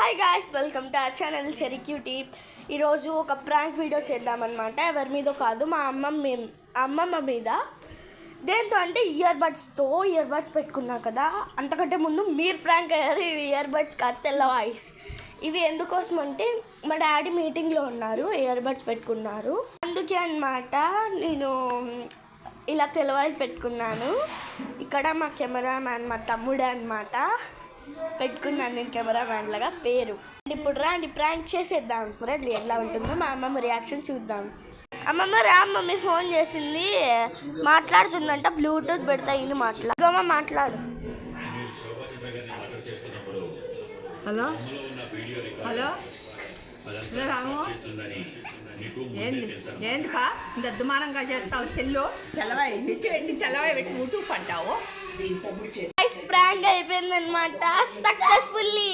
Hi guys, welcome to our channel cherry cutie. ఈరోజు ఒక prank video చేద్దామన్నమాట. ఎవరి మీదో కాదు, మా అమ్మమ్మ మీద. దేంతో అంటే ఇయర్ బడ్స్ పెట్టుకున్నా కదా. అంతకంటే ముందు మీరు ప్రాంక్ అయ్యారు. ఇవి ఇయర్ బడ్స్ కాదు, తెల్ల వాయిస్. ఇవి ఎందుకోసం అంటే మా డాడీ మీటింగ్లో ఉన్నారు, ఇయర్ బడ్స్ పెట్టుకున్నారు. అందుకే అన్నమాట నేను ఇలా తెల్ల వాయిస్ పెట్టుకున్నాను. ఇక్కడ మా కెమెరామ్యాన్ మా తమ్ముడే అన్నమాట. పెట్టుకున్నాను నేను కెమెరామ్యాన్ లాగా పేరు. ఇప్పుడు రండి ప్రాంక్ చేసేద్దాం. రండి ఎలా ఉంటుందో మా అమ్మమ్మ రియాక్షన్ చూద్దాం. అమ్మమ్మ రా, మమ్మీ ఫోన్ చేసింది, మాట్లాడుతుందంట. బ్లూటూత్ పెడతా, ఇన్ని మాట్లాడు. హలో హలో రాము, ఏంటిపా ఇంత దుమానంగా చేస్తావు? చెల్లు తెల్లవాయి పెట్టి యూట్యూబ్ అంటావు. ప్రాంక్ అయిపోయిందనమాట సక్సెస్ఫుల్లీ.